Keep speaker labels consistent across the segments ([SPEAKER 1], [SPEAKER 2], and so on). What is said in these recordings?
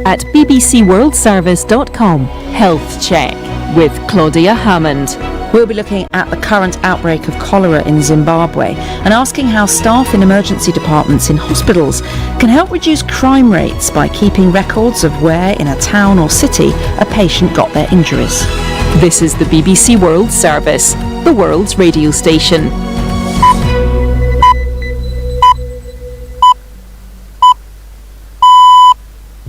[SPEAKER 1] at bbcworldservice.com. Health Check with Claudia Hammond.
[SPEAKER 2] We'll be looking at the current outbreak of cholera in Zimbabwe and asking how staff in emergency departments in hospitals can help reduce crime rates by keeping records of where in a town or city a patient got their injuries.
[SPEAKER 1] This is the BBC World Service, the world's radio station.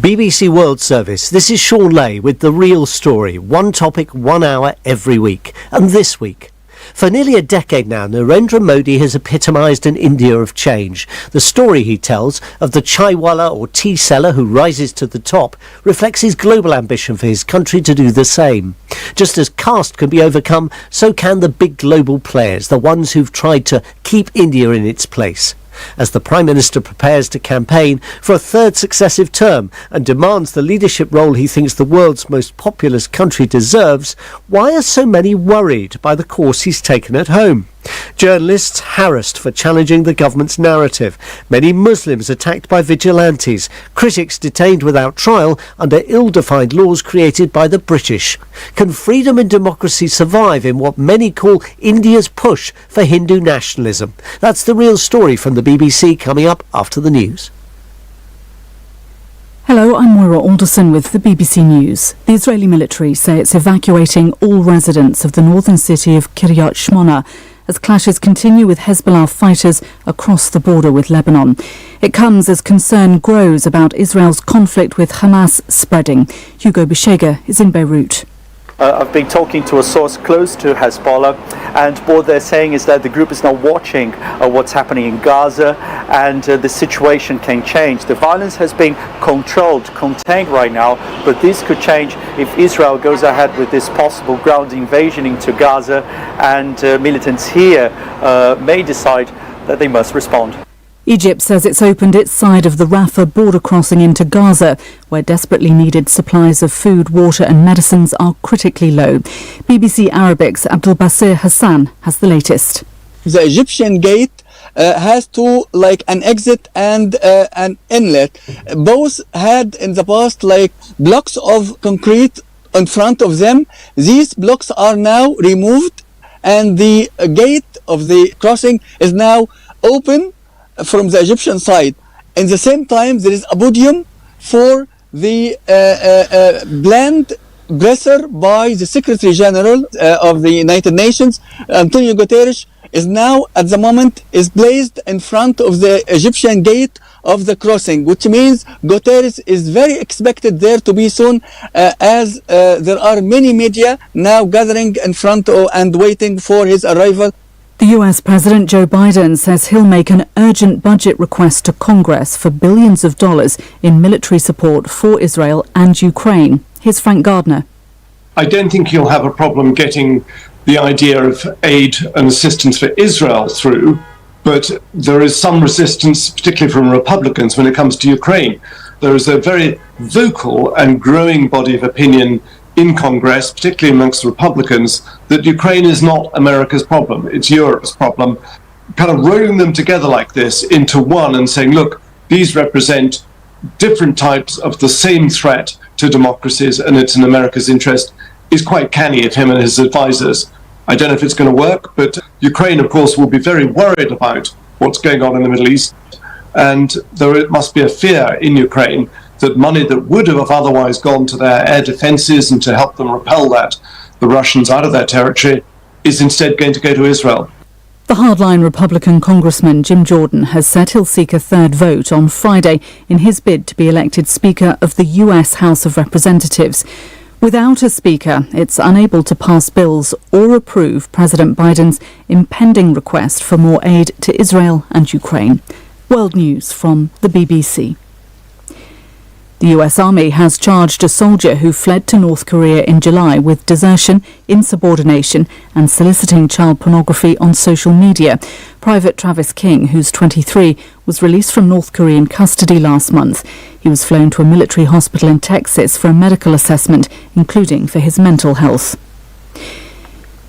[SPEAKER 3] BBC World Service, this is Sean Lay with The Real Story, one topic, 1 hour every week. And this week, for nearly a decade now, Narendra Modi has epitomised an India of change. The story he tells of the chaiwala or tea seller who rises to the top reflects his global ambition for his country to do the same. Just as caste can be overcome, so can the big global players, the ones who've tried to keep India in its place. As the Prime Minister prepares to campaign for a third successive term and demands the leadership role he thinks the world's most populous country deserves, why are so many worried by the course he's taken at home? Journalists harassed for challenging the government's narrative, many Muslims attacked by vigilantes, critics detained without trial under ill-defined laws created by the British. Can freedom and democracy survive in what many call India's push for Hindu nationalism? That's the real story from the BBC, coming up after the news.
[SPEAKER 4] Hello, I'm Moira Alderson with the BBC News. The Israeli military say it's evacuating all residents of the northern city of Kiryat Shmona as clashes continue with Hezbollah fighters across the border with Lebanon. It comes as concern grows about Israel's conflict with Hamas spreading. Hugo Bishega is in Beirut.
[SPEAKER 5] I've been talking to a source close to Hezbollah, and what they're saying is that the group is now watching what's happening in Gaza, and the situation can change. The violence has been contained right now, but this could change if Israel goes ahead with this possible ground invasion into Gaza, and militants here may decide that they must respond.
[SPEAKER 4] Egypt says it's opened its side of the Rafah border crossing into Gaza, where desperately needed supplies of food, water and medicines are critically low. BBC Arabic's Abdul Basir Hassan has the latest.
[SPEAKER 6] The Egyptian gate has two, an exit and an inlet. Both had in the past blocks of concrete in front of them. These blocks are now removed, and the gate of the crossing is now open from the Egyptian side. In the same time, there is a podium for the planned presser by the Secretary General of the United Nations, Antonio Guterres, is now at the moment is placed in front of the Egyptian gate of the crossing, which means Guterres is very expected there to be soon, as there are many media now gathering in front of and waiting for his arrival.
[SPEAKER 4] The US President Joe Biden says he'll make an urgent budget request to Congress for billions of dollars in military support for Israel and Ukraine. Here's Frank Gardner.
[SPEAKER 7] I don't think you'll have a problem getting the idea of aid and assistance for Israel through, but there is some resistance, particularly from Republicans, when it comes to Ukraine. There is a very vocal and growing body of opinion in Congress, particularly amongst Republicans, that Ukraine is not America's problem, it's Europe's problem. Kind of rolling them together like this into one and saying, look, these represent different types of the same threat to democracies and it's in America's interest, is quite canny of him and his advisors. I don't know if it's going to work, but Ukraine, of course, will be very worried about what's going on in the Middle East, and there must be a fear in Ukraine that money that would have otherwise gone to their air defences and to help them repel the Russians out of their territory is instead going to go to Israel.
[SPEAKER 4] The hardline Republican Congressman Jim Jordan has said he'll seek a third vote on Friday in his bid to be elected Speaker of the US House of Representatives. Without a Speaker, it's unable to pass bills or approve President Biden's impending request for more aid to Israel and Ukraine. World News from the BBC. The US Army has charged a soldier who fled to North Korea in July with desertion, insubordination and soliciting child pornography on social media. Private Travis King, who's 23, was released from North Korean custody last month. He was flown to a military hospital in Texas for a medical assessment, including for his mental health.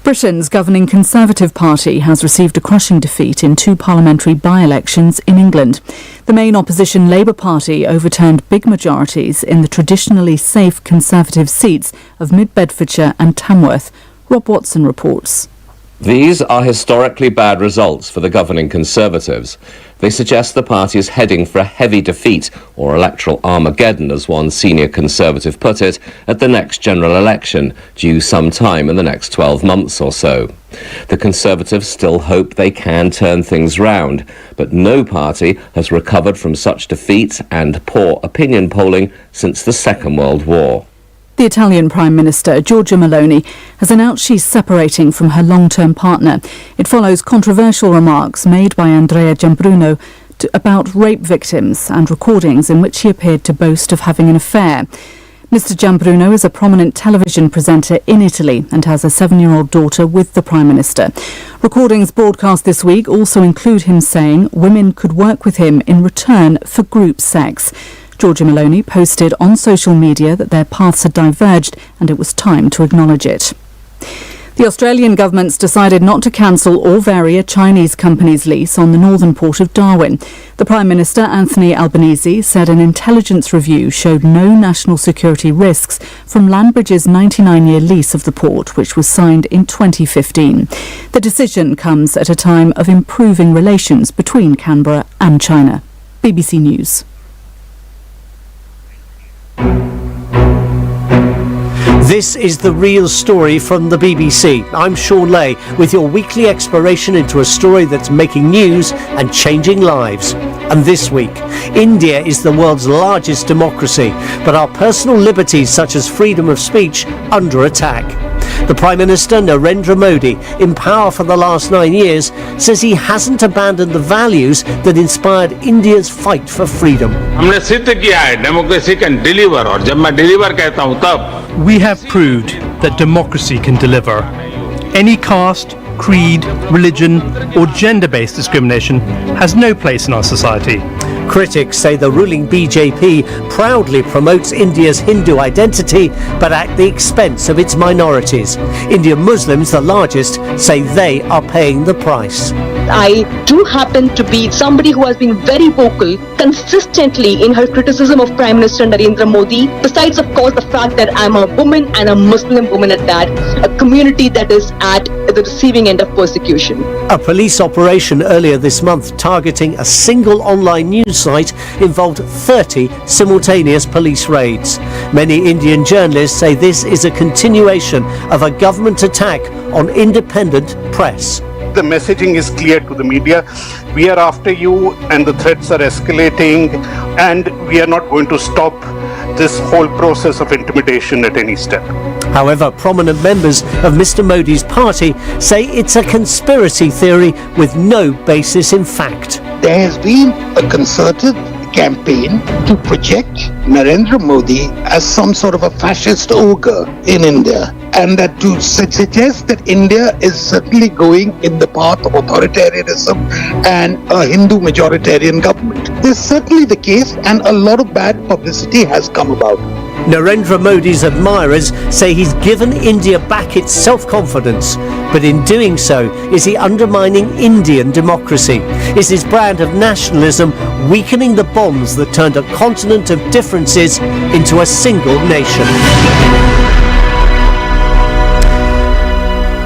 [SPEAKER 4] Britain's governing Conservative Party has received a crushing defeat in 2 parliamentary by-elections in England. The main opposition Labour Party overturned big majorities in the traditionally safe Conservative seats of Mid-Bedfordshire and Tamworth. Rob Watson reports.
[SPEAKER 8] These are historically bad results for the governing Conservatives. They suggest the party is heading for a heavy defeat, or electoral Armageddon, as one senior Conservative put it, at the next general election, due sometime in the next 12 months or so. The Conservatives still hope they can turn things round, but no party has recovered from such defeat and poor opinion polling since the Second World War.
[SPEAKER 4] The Italian Prime Minister, Giorgia Meloni, has announced she's separating from her long-term partner. It follows controversial remarks made by Andrea Giambruno about rape victims and recordings in which he appeared to boast of having an affair. Mr. Giambruno is a prominent television presenter in Italy and has a 7-year-old daughter with the Prime Minister. Recordings broadcast this week also include him saying women could work with him in return for group sex. Giorgia Meloni posted on social media that their paths had diverged and it was time to acknowledge it. The Australian government's decided not to cancel or vary a Chinese company's lease on the northern port of Darwin. The Prime Minister, Anthony Albanese, said an intelligence review showed no national security risks from Landbridge's 99-year lease of the port, which was signed in 2015. The decision comes at a time of improving relations between Canberra and China. BBC News.
[SPEAKER 3] This is The Real Story from the BBC. I'm Sean Lay with your weekly exploration into a story that's making news and changing lives. And this week, India is the world's largest democracy, but are personal liberties such as freedom of speech under attack? The Prime Minister, Narendra Modi, in power for the last 9 years, says he hasn't abandoned the values that inspired India's fight for freedom.
[SPEAKER 9] हमने सिद्ध किया है democracy can deliver और जब मैं deliver कहता हूं तब
[SPEAKER 10] We have proved that democracy can deliver. Any caste, creed, religion or gender-based discrimination has no place in our society.
[SPEAKER 3] Critics say the ruling BJP proudly promotes India's Hindu identity, but at the expense of its minorities. Indian Muslims, the largest, say they are paying the price.
[SPEAKER 11] I do happen to be somebody who has been very vocal consistently in her criticism of Prime Minister Narendra Modi, besides of course the fact that I'm a woman and a Muslim woman at that, a community that is at the receiving end of persecution.
[SPEAKER 3] A police operation earlier this month targeting a single online news site involved 30 simultaneous police raids. Many Indian journalists say this is a continuation of a government attack on independent press.
[SPEAKER 12] The messaging is clear to the media. We are after you and the threats are escalating and we are not going to stop this whole process of intimidation at any step.
[SPEAKER 3] However, prominent members of Mr. Modi's party say it's a conspiracy theory with no basis in fact.
[SPEAKER 13] There has been a concerted campaign to project Narendra Modi as some sort of a fascist ogre in India, and that to suggest that India is certainly going in the path of authoritarianism and a Hindu majoritarian government. This is certainly the case, and a lot of bad publicity has come about.
[SPEAKER 3] Narendra Modi's admirers say he's given India back its self-confidence, but in doing so, is he undermining Indian democracy? Is his brand of nationalism weakening the bonds that turned a continent of differences into a single nation?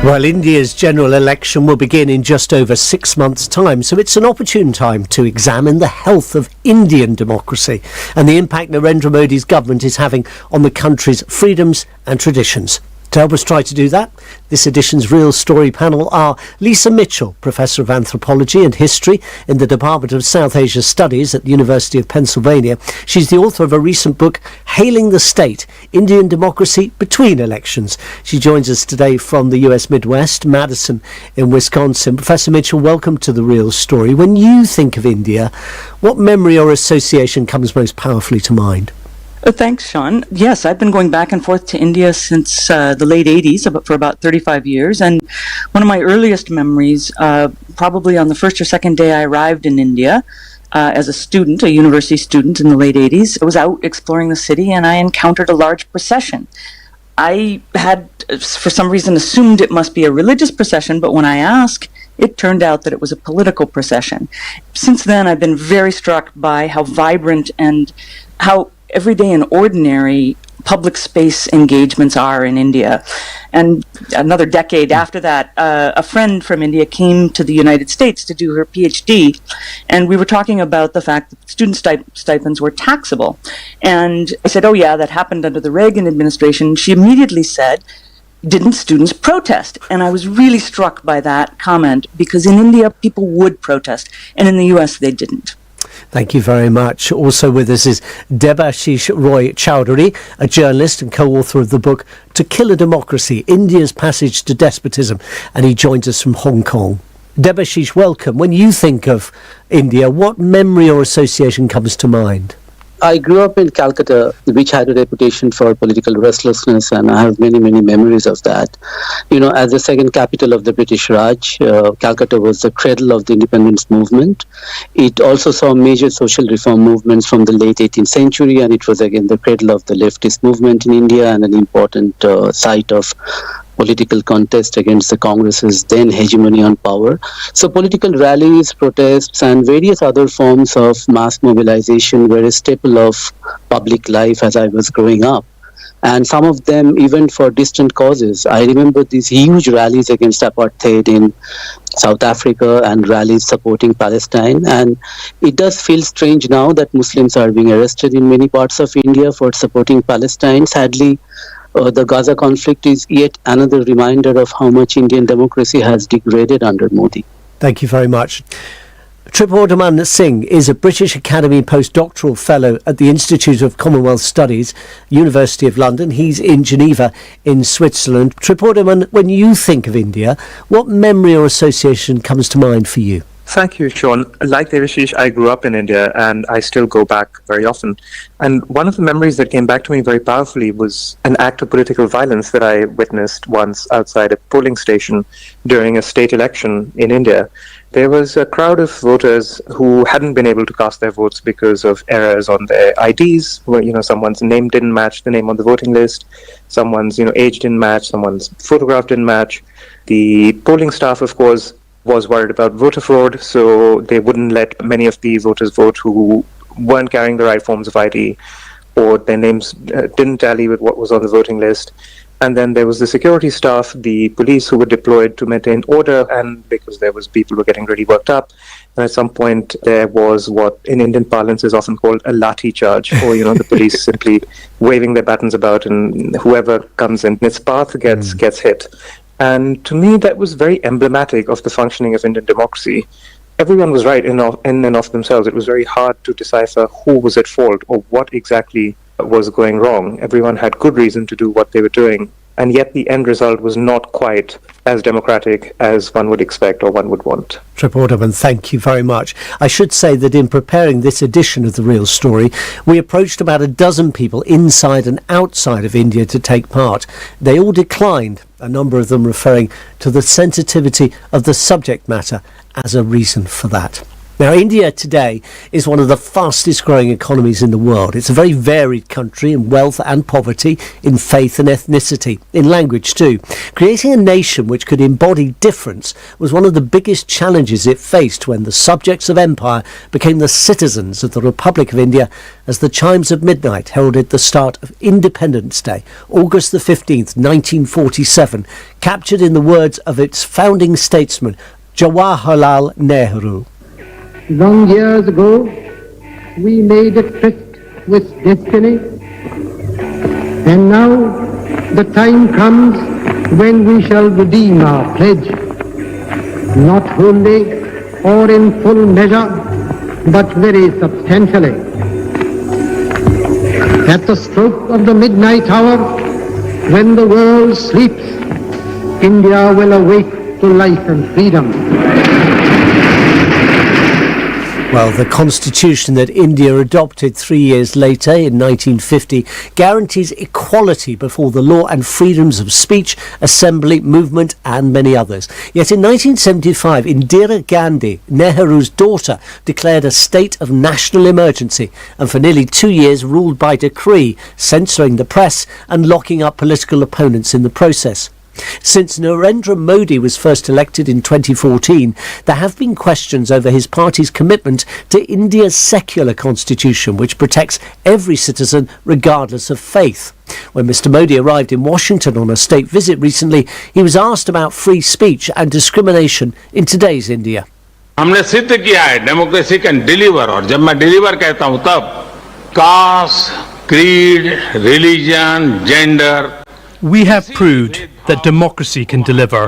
[SPEAKER 3] Well, India's general election will begin in just over 6 months' time, so it's an opportune time to examine the health of Indian democracy and the impact Narendra Modi's government is having on the country's freedoms and traditions. To help us try to do that, this edition's Real Story panel are Lisa Mitchell, Professor of Anthropology and History in the Department of South Asia Studies at the University of Pennsylvania. She's the author of a recent book, Hailing the State, Indian Democracy Between Elections. She joins us today from the US Midwest, Madison in Wisconsin. Professor Mitchell, welcome to The Real Story. When you think of India, what memory or association comes most powerfully to mind?
[SPEAKER 14] Thanks, Sean. Yes, I've been going back and forth to India since the late 80s, for about 35 years. And one of my earliest memories, probably on the first or second day I arrived in India as a student, a university student in the late 80s, I was out exploring the city and I encountered a large procession I had, for some reason, assumed it must be a religious procession, but when I asked, it turned out that it was a political procession. Since then, I've been very struck by how vibrant and how everyday and ordinary public space engagements are in India. And another decade after that, a friend from India came to the United States to do her PhD, and we were talking about the fact that student stipends were taxable. And I said, oh yeah, that happened under the Reagan administration. She immediately said, didn't students protest? And I was really struck by that comment, because in India, people would protest, and in the US, they didn't.
[SPEAKER 3] Thank you very much. Also with us is Debashish Roy Chowdhury, a journalist and co-author of the book To Kill a Democracy, India's Passage to Despotism, and he joins us from Hong Kong. Debashish, welcome. When you think of India, what memory or association comes to mind?
[SPEAKER 15] I grew up in Calcutta, which had a reputation for political restlessness, and I have many, many memories of that. You know, as the second capital of the British Raj, Calcutta was the cradle of the independence movement. It also saw major social reform movements from the late 18th century, and it was again the cradle of the leftist movement in India and an important site of political contest against the Congress's then hegemony on power. So political rallies, protests, and various other forms of mass mobilization were a staple of public life as I was growing up. And some of them even for distant causes. I remember these huge rallies against apartheid in South Africa and rallies supporting Palestine. And it does feel strange now that Muslims are being arrested in many parts of India for supporting Palestine. Sadly, the Gaza conflict is yet another reminder of how much Indian democracy has degraded under Modi.
[SPEAKER 3] Thank you very much. Tripurdaman Singh is a British Academy postdoctoral fellow at the Institute of Commonwealth Studies, University of London. He's in Geneva in Switzerland. Tripurdaman, when you think of India, what memory or association comes to mind for you?
[SPEAKER 16] Thank you, Sean. Like Devashish, I grew up in India and I still go back very often. And one of the memories that came back to me very powerfully was an act of political violence that I witnessed once outside a polling station during a state election in India. There was a crowd of voters who hadn't been able to cast their votes because of errors on their IDs, where, someone's name didn't match the name on the voting list, someone's, age didn't match, someone's photograph didn't match. The polling staff, of course, was worried about voter fraud, so they wouldn't let many of the voters vote who weren't carrying the right forms of ID, or their names didn't tally with what was on the voting list. And then there was the security staff, the police, who were deployed to maintain order, and because there was people were getting really worked up. And at some point there was what in Indian parlance is often called a lathi charge, or the police simply waving their batons about, and whoever comes in its path gets hit. And to me, that was very emblematic of the functioning of Indian democracy. Everyone was right in and of themselves. It was very hard to decipher who was at fault or what exactly was going wrong. Everyone had good reason to do what they were doing. And yet the end result was not quite as democratic as one would expect or one would want.
[SPEAKER 3] Tripurdaman, thank you very much. I should say that in preparing this edition of The Real Story, we approached about a dozen people inside and outside of India to take part. They all declined, a number of them referring to the sensitivity of the subject matter as a reason for that. Now, India today is one of the fastest growing economies in the world. It's a very varied country in wealth and poverty, in faith and ethnicity, in language too. Creating a nation which could embody difference was one of the biggest challenges it faced when the subjects of empire became the citizens of the Republic of India as the chimes of midnight heralded the start of Independence Day, August the 15th, 1947, captured in the words of its founding statesman, Jawaharlal Nehru.
[SPEAKER 17] Long years ago, we made a tryst with destiny, and now the time comes when we shall redeem our pledge, not wholly or in full measure, but very substantially. At the stroke of the midnight hour, when the world sleeps, India will awake to life and freedom.
[SPEAKER 3] Well, the constitution that India adopted 3 years later in 1950 guarantees equality before the law and freedoms of speech, assembly, movement and many others. Yet in 1975, Indira Gandhi, Nehru's daughter, declared a state of national emergency and for nearly 2 years ruled by decree, censoring the press and locking up political opponents in the process. Since Narendra Modi was first elected in 2014, there have been questions over his party's commitment to India's secular constitution, which protects every citizen regardless of faith. When Mr. Modi arrived in Washington on a state visit recently, he was asked about free speech and discrimination in today's India.
[SPEAKER 9] हमने सिद्ध किया है democracy can deliver, और जब मैं deliver कहता हूं तब caste, creed, religion, gender.
[SPEAKER 10] We have proved that democracy can deliver.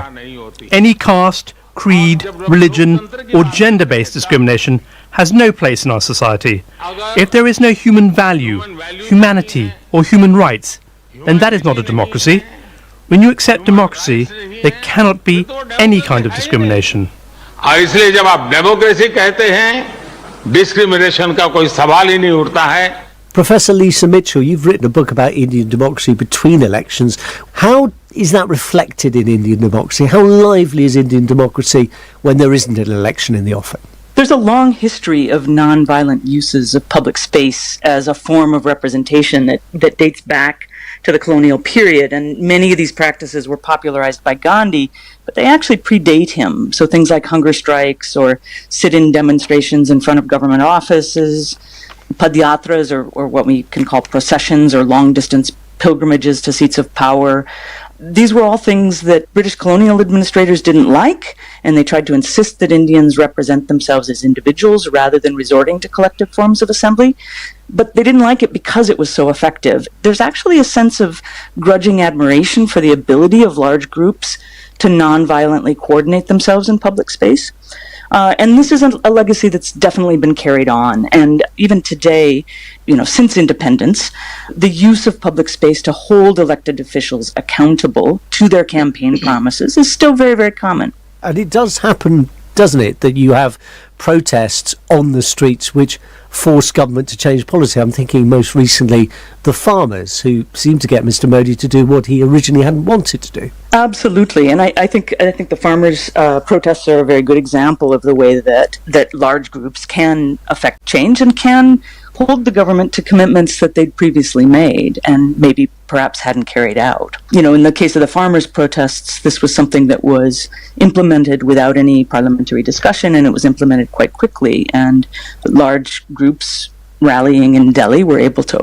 [SPEAKER 10] Any caste, creed, religion or gender-based discrimination has no place in our society. If there is no human value, humanity or human rights, then that is not a democracy. When you accept democracy, there cannot be any kind of discrimination.
[SPEAKER 9] इसलिए जब आप democracy कहते हैं, discrimination का कोई सवाल ही नहीं उठता है.
[SPEAKER 3] Professor Lisa Mitchell, you've written a book about Indian democracy between elections. How is that reflected in Indian democracy? How lively is Indian democracy when there isn't an election in the offing?
[SPEAKER 14] There's a long history of non-violent uses of public space as a form of representation that dates back to the colonial period, and many of these practices were popularized by Gandhi, but they actually predate him. So things like hunger strikes or sit-in demonstrations in front of government offices, padyatras, or what we can call processions or long-distance pilgrimages to seats of power. These were all things that British colonial administrators didn't like, and they tried to insist that Indians represent themselves as individuals rather than resorting to collective forms of assembly. But they didn't like it because it was so effective. There's actually a sense of grudging admiration for the ability of large groups to non-violently coordinate themselves in public space. And this is a legacy that's definitely been carried on. And even today, since independence, the use of public space to hold elected officials accountable to their campaign promises is still very, very common.
[SPEAKER 3] And it does happen, doesn't it, that you have protests on the streets which force government to change policy. I'm thinking most recently the farmers, who seem to get Mr. Modi to do what he originally hadn't wanted to do.
[SPEAKER 14] Absolutely, and I think the farmers' protests are a very good example of the way that large groups can affect change and can hold the government to commitments that they'd previously made and maybe perhaps hadn't carried out. In the case of the farmers' protests, this was something that was implemented without any parliamentary discussion, and it was implemented quite quickly, and large groups rallying in Delhi were able to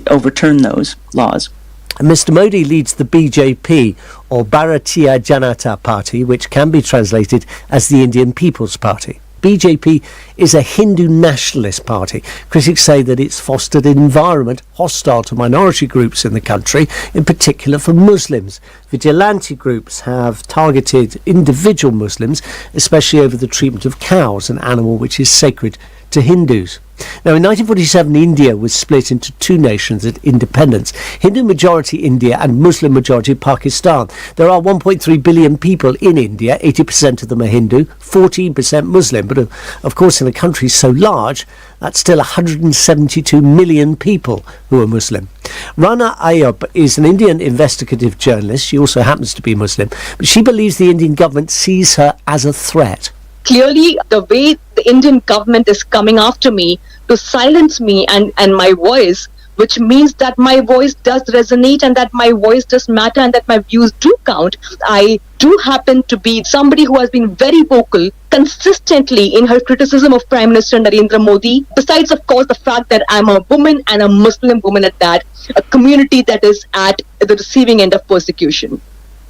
[SPEAKER 14] overturn those laws.
[SPEAKER 3] Mr. Modi leads the BJP, or Bharatiya Janata Party, which can be translated as the Indian People's Party. BJP is a Hindu nationalist party. Critics say that it's fostered an environment hostile to minority groups in the country, in particular for Muslims. Vigilante groups have targeted individual Muslims, especially over the treatment of cows, an animal which is sacred to Hindus. Now, in 1947, India was split into two nations at independence, Hindu-majority India and Muslim-majority Pakistan. There are 1.3 billion people in India, 80% of them are Hindu, 14% Muslim. But of course, in a country so large, that's still 172 million people who are Muslim. Rana Ayub is an Indian investigative journalist. She also happens to be Muslim, but she believes the Indian government sees her as a threat.
[SPEAKER 11] Clearly, the way the Indian government is coming after me to silence me and my voice, which means that my voice does resonate and that my voice does matter and that my views do count. I do happen to be somebody who has been very vocal consistently in her criticism of Prime Minister Narendra Modi, besides, of course, the fact that I'm a woman and a Muslim woman at that, a community that is at the receiving end of persecution.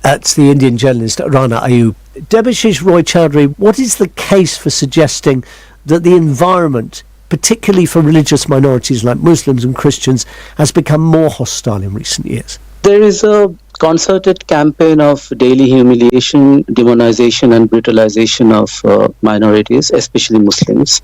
[SPEAKER 3] That's the Indian journalist Rana Ayub. Debashish Roy Chowdhury, what is the case for suggesting that the environment, particularly for religious minorities like Muslims and Christians, has become more hostile in recent years?
[SPEAKER 15] There is a concerted campaign of daily humiliation, demonization and brutalization of minorities, especially Muslims.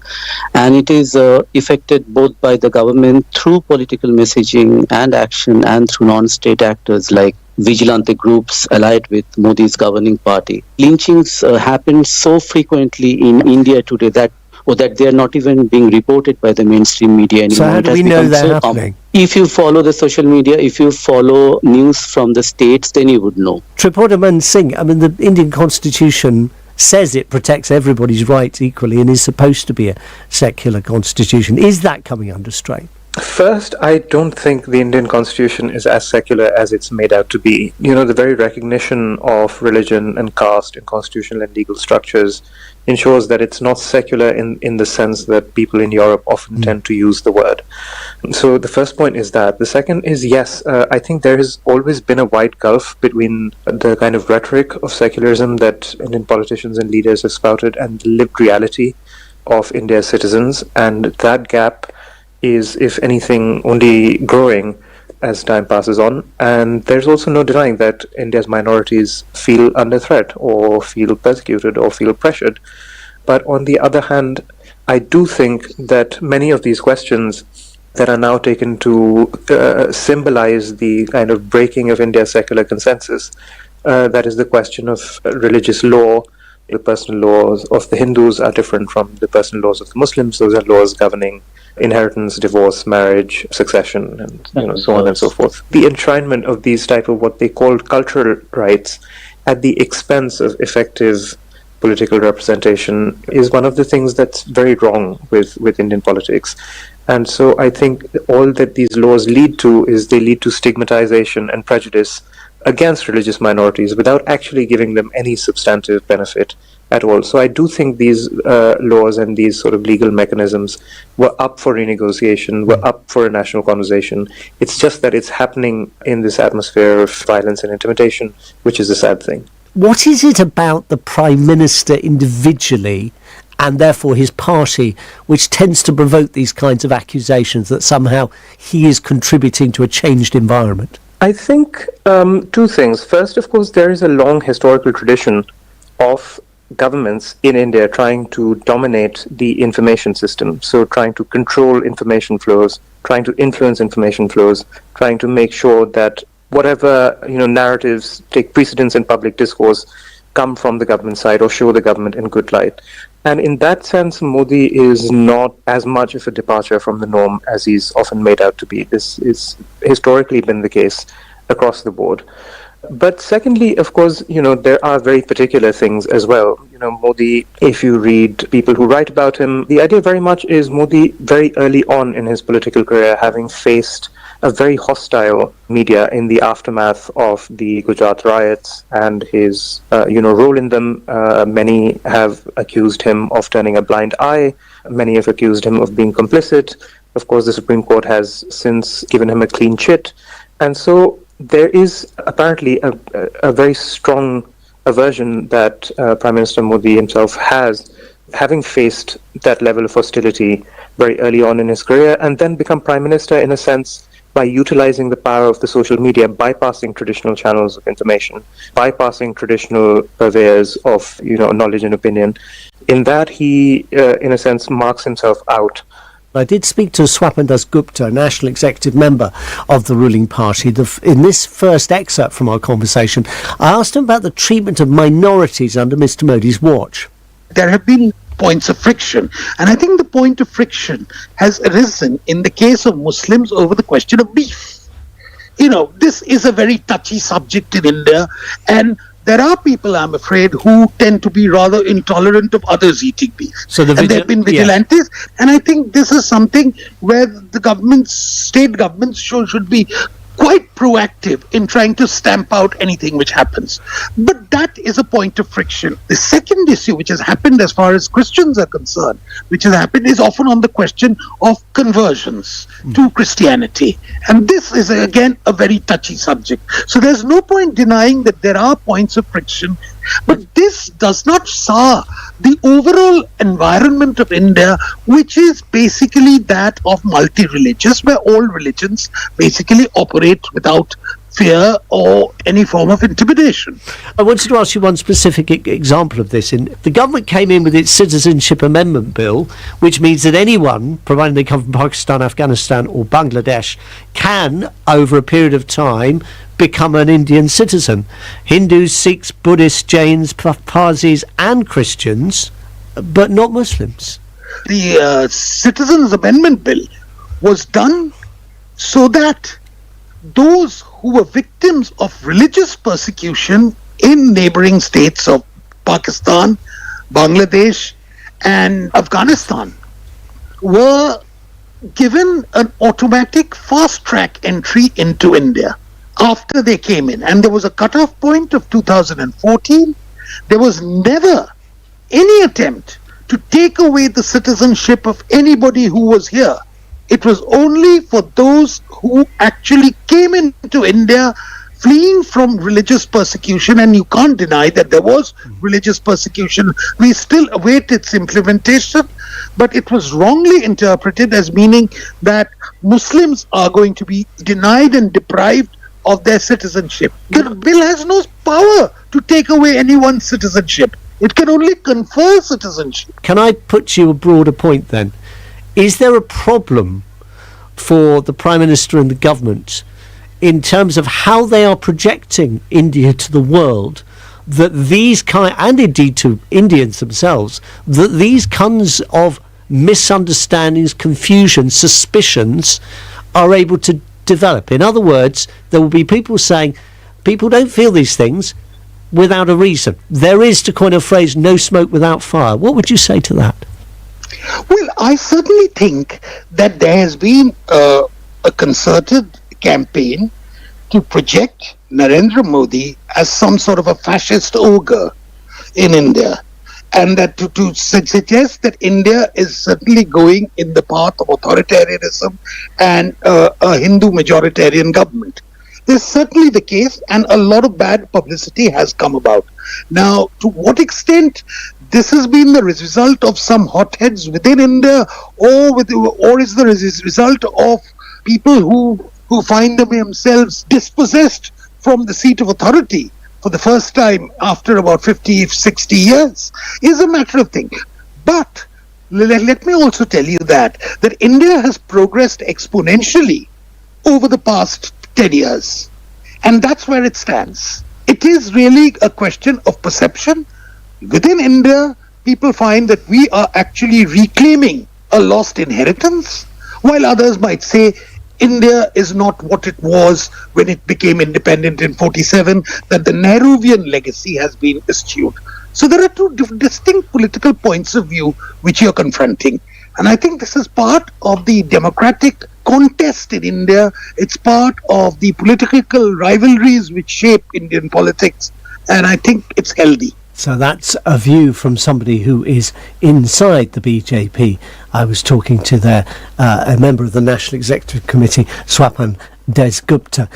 [SPEAKER 15] And it is effected both by the government through political messaging and action and through non-state actors like vigilante groups allied with Modi's governing party. Lynchings happen so frequently in India today that or that they are not even being reported by the mainstream media anymore.
[SPEAKER 3] So how do we know they're happening?
[SPEAKER 15] If you follow the social media, if you follow news from the states, then you would know.
[SPEAKER 3] Tripodhaman Singh, I mean, the Indian constitution says it protects everybody's rights equally and is supposed to be a secular constitution. Is that coming under strain?
[SPEAKER 16] First, I don't think the Indian constitution is as secular as it's made out to be. You know, the very recognition of religion and caste in constitutional and legal structures ensures that it's not secular in the sense that people in Europe often tend to use the word. So the first point is that. The second is, yes, I think there has always been a wide gulf between the kind of rhetoric of secularism that Indian politicians and leaders have spouted and the lived reality of India's citizens, and that gap is, if anything, only growing as time passes on. And there's also no denying that India's minorities feel under threat or feel persecuted or feel pressured. But on the other hand, I do think that many of these questions that are now taken to symbolize the kind of breaking of India's secular consensus, that is the question of religious law. The personal laws of the Hindus are different from the personal laws of the Muslims. Those are laws governing inheritance, divorce, marriage, succession, and so on and so forth. The enshrinement of these type of what they call cultural rights at the expense of effective political representation is one of the things that's very wrong with Indian politics. And so I think all that these laws lead to is they lead to stigmatization and prejudice against religious minorities without actually giving them any substantive benefit at all. So I do think these laws and these sort of legal mechanisms were up for renegotiation, were up for a national conversation. It's just that it's happening in this atmosphere of violence and intimidation, which is a sad thing.
[SPEAKER 3] What is it about the Prime Minister individually, and therefore his party, which tends to provoke these kinds of accusations that somehow he is contributing to a changed environment?
[SPEAKER 16] I think two things. First, of course, there is a long historical tradition of governments in India trying to dominate the information system. So trying to control information flows, trying to influence information flows, trying to make sure that whatever narratives take precedence in public discourse come from the government side or show the government in good light. And in that sense, Modi is not as much of a departure from the norm as he's often made out to be. This is historically been the case across the board. But secondly, of course, there are very particular things as well. Modi, if you read people who write about him, the idea very much is Modi very early on in his political career, having faced a very hostile media in the aftermath of the Gujarat riots and his, role in them. Many have accused him of turning a blind eye. Many have accused him of being complicit. Of course, the Supreme Court has since given him a clean chit. And so there is apparently a very strong aversion that Prime Minister Modi himself has, having faced that level of hostility very early on in his career, and then become Prime Minister in a sense by utilizing the power of the social media, bypassing traditional channels of information, bypassing traditional purveyors of knowledge and opinion. In that, he, in a sense, marks himself out.
[SPEAKER 3] I did speak to Swapan Das Gupta, national executive member of the ruling party. In this first excerpt from our conversation, I asked him about the treatment of minorities under Mr. Modi's watch.
[SPEAKER 13] There have been points of friction, and I think the point of friction has arisen in the case of Muslims over the question of beef. This is a very touchy subject in India, and there are people, I'm afraid, who tend to be rather intolerant of others eating beef. So and there have been vigilantes, and I think this is something where the state governments should be quite proactive in trying to stamp out anything which happens. But that is a point of friction. The second issue which has happened as far as Christians are concerned, which has happened is often on the question of conversions to Christianity. And this is again a very touchy subject. So there's no point denying that there are points of friction, but this does not sour the overall environment of India, which is basically that of multi-religious, where all religions basically operate without fear or any form of intimidation.
[SPEAKER 3] I wanted to ask you one specific example of this. The government came in with its Citizenship Amendment Bill, which means that anyone, providing they come from Pakistan, Afghanistan or Bangladesh, can, over a period of time, become an Indian citizen. Hindus, Sikhs, Buddhists, Jains, Parsis and Christians, but not Muslims.
[SPEAKER 13] The Citizens Amendment Bill was done so that those who were victims of religious persecution in neighboring states of Pakistan, Bangladesh, and Afghanistan were given an automatic fast-track entry into India after they came in. And there was a cutoff point of 2014. There was never any attempt to take away the citizenship of anybody who was here. It was only for those who actually came into India fleeing from religious persecution, and you can't deny that there was religious persecution. We still await its implementation, but it was wrongly interpreted as meaning that Muslims are going to be denied and deprived of their citizenship. The bill has no power to take away anyone's citizenship. It can only confer citizenship.
[SPEAKER 3] Can I put to you a broader point then? Is there a problem for the Prime Minister and the government in terms of how they are projecting India to the world, that these and indeed to Indians themselves, that these kinds of misunderstandings, confusion, suspicions are able to develop? In other words, there will be people saying people don't feel these things without a reason. There is, to coin a phrase, no smoke without fire. What would you say to that?
[SPEAKER 13] Well, I certainly think that there has been a concerted campaign to project Narendra Modi as some sort of a fascist ogre in India, and that to suggest that India is certainly going in the path of authoritarianism and a Hindu majoritarian government. This is certainly the case, and a lot of bad publicity has come about. Now, to what extent this has been the result of some hotheads within India, or is the result of people who find themselves dispossessed from the seat of authority for the first time after about 50, 60 years, is a matter of thinking. But let me also tell you that India has progressed exponentially over the past 10 years. And that's where it stands. It is really a question of perception. Within India, people find that we are actually reclaiming a lost inheritance, while others might say India is not what it was when it became independent in 47, that the Nehruvian legacy has been eschewed. So there are two distinct political points of view which you're confronting. And I think this is part of the democratic contest in India. It's part of the political rivalries which shape Indian politics. And I think it's healthy.
[SPEAKER 3] So that's a view from somebody who is inside the BJP. I was talking to a member of the National Executive Committee, Swapan Desgupta.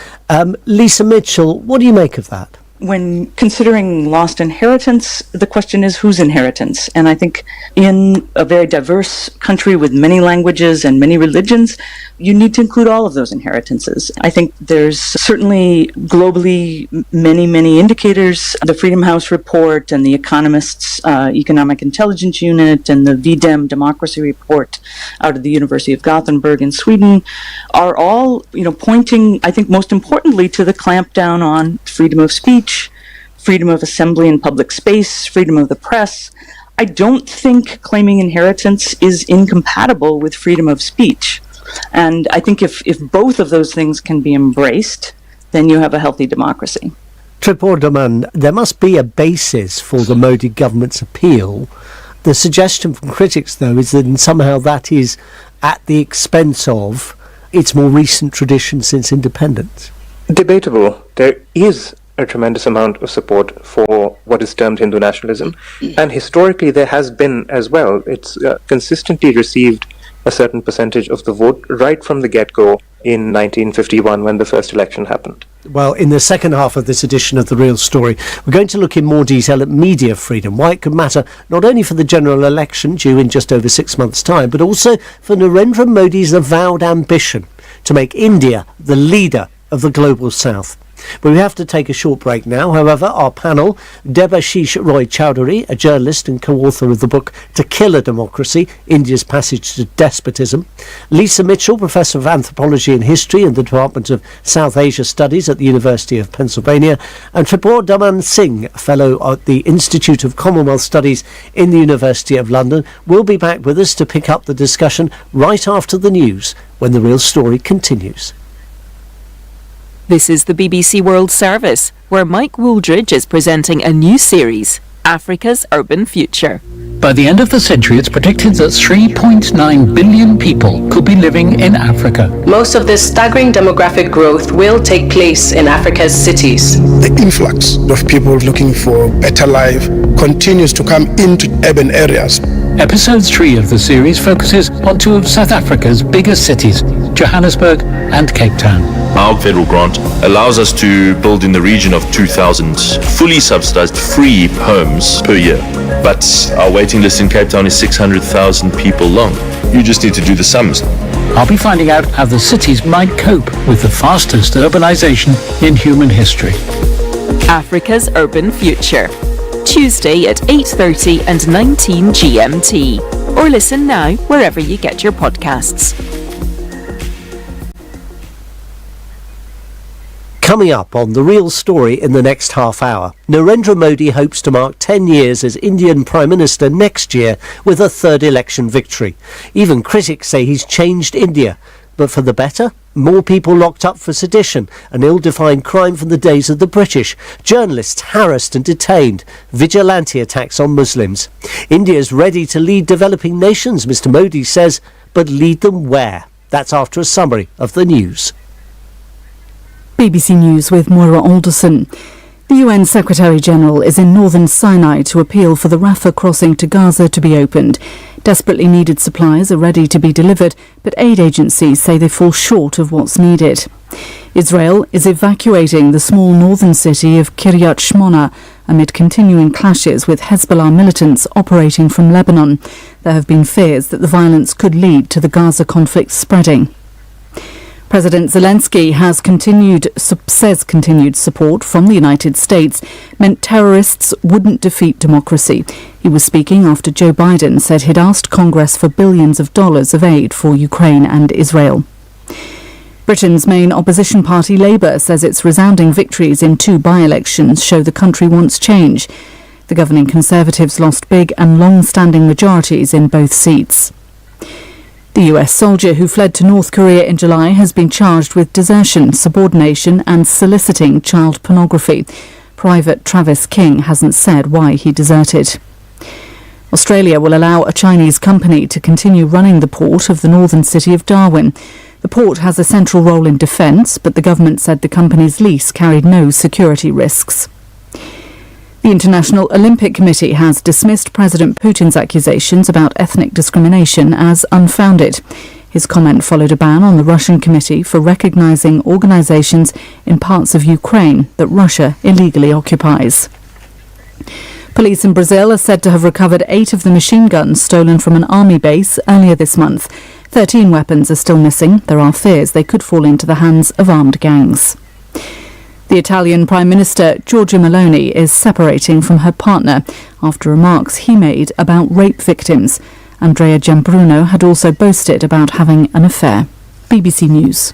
[SPEAKER 3] Lisa Mitchell, what do you make of that?
[SPEAKER 14] When considering lost inheritance, the question is whose inheritance? And I think in a very diverse country with many languages and many religions, you need to include all of those inheritances. I think there's certainly globally many indicators. The Freedom House report and the Economist's Economic Intelligence Unit and the VDEM Democracy Report out of the University of Gothenburg in Sweden are all, pointing, I think most importantly, to the clampdown on freedom of speech, freedom of assembly in public space, freedom of the press. I don't think claiming inheritance is incompatible with freedom of speech. And I think if both of those things can be embraced, then you have a healthy democracy.
[SPEAKER 3] Tripordaman, there must be a basis for the Modi government's appeal. The suggestion from critics, though, is that somehow that is at the expense of its more recent tradition since independence.
[SPEAKER 16] Debatable. There is a tremendous amount of support for what is termed Hindu nationalism, and historically there has been as well. It's consistently received a certain percentage of the vote right from the get-go in 1951 when the first election happened.
[SPEAKER 3] Well, in the second half of this edition of The Real Story, we're going to look in more detail at media freedom, why it could matter not only for the general election due in just over 6 months' time, but also for Narendra Modi's avowed ambition to make India the leader of the Global South. But we have to take a short break now. However, our panel, Debashish Roy Chowdhury, a journalist and co-author of the book To Kill a Democracy, India's Passage to Despotism, Lisa Mitchell, Professor of Anthropology and History in the Department of South Asia Studies at the University of Pennsylvania, and Tripur Daman Singh, a Fellow at the Institute of Commonwealth Studies in the University of London, will be back with us to pick up the discussion right after the news when The Real Story continues.
[SPEAKER 1] This is the BBC World Service, where Mike Wooldridge is presenting a new series, Africa's Urban Future.
[SPEAKER 18] By the end of the century, it's predicted that 3.9 billion people could be living in Africa.
[SPEAKER 19] Most of this staggering demographic growth will take place in Africa's cities.
[SPEAKER 20] The influx of people looking for better life continues to come into urban areas.
[SPEAKER 18] Episode 3 of the series focuses on two of South Africa's biggest cities, Johannesburg and Cape Town.
[SPEAKER 21] Our federal grant allows us to build in the region of 2,000 fully subsidized free homes per year. But our waiting list in Cape Town is 600,000 people long. You just need to do the sums.
[SPEAKER 18] I'll be finding out how the cities might cope with the fastest urbanization in human history.
[SPEAKER 1] Africa's Urban Future. Tuesday at 8:30 and 19 GMT. Or listen now wherever you get your podcasts.
[SPEAKER 3] Coming up on The Real Story in the next half hour, Narendra Modi hopes to mark 10 years as Indian Prime Minister next year with a third election victory. Even critics say he's changed India. But for the better? More people locked up for sedition, an ill-defined crime from the days of the British. Journalists harassed and detained. Vigilante attacks on Muslims. India's ready to lead developing nations, Mr. Modi says, but lead them where? That's after a summary of the news.
[SPEAKER 4] BBC News with Moira Alderson. The UN Secretary-General is in northern Sinai to appeal for the Rafah crossing to Gaza to be opened. Desperately needed supplies are ready to be delivered, but aid agencies say they fall short of what's needed. Israel is evacuating the small northern city of Kiryat Shmona amid continuing clashes with Hezbollah militants operating from Lebanon. There have been fears that the violence could lead to the Gaza conflict spreading. President Zelensky says continued support from the United States meant terrorists wouldn't defeat democracy. He was speaking after Joe Biden said he'd asked Congress for billions of dollars of aid for Ukraine and Israel. Britain's main opposition party Labour says its resounding victories in 2 by-elections show the country wants change. The governing Conservatives lost big and long-standing majorities in both seats. The US soldier who fled to North Korea in July has been charged with desertion, subordination and soliciting child pornography. Private Travis King hasn't said why he deserted. Australia will allow a Chinese company to continue running the port of the northern city of Darwin. The port has a central role in defence, but the government said the company's lease carried no security risks. The International Olympic Committee has dismissed President Putin's accusations about ethnic discrimination as unfounded. His comment followed a ban on the Russian committee for recognising organisations in parts of Ukraine that Russia illegally occupies. Police in Brazil are said to have recovered 8 of the machine guns stolen from an army base earlier this month. 13 weapons are still missing. There are fears they could fall into the hands of armed gangs. The Italian Prime Minister, Giorgia Meloni, is separating from her partner after remarks he made about rape victims. Andrea Giambruno had also boasted about having an affair. BBC News.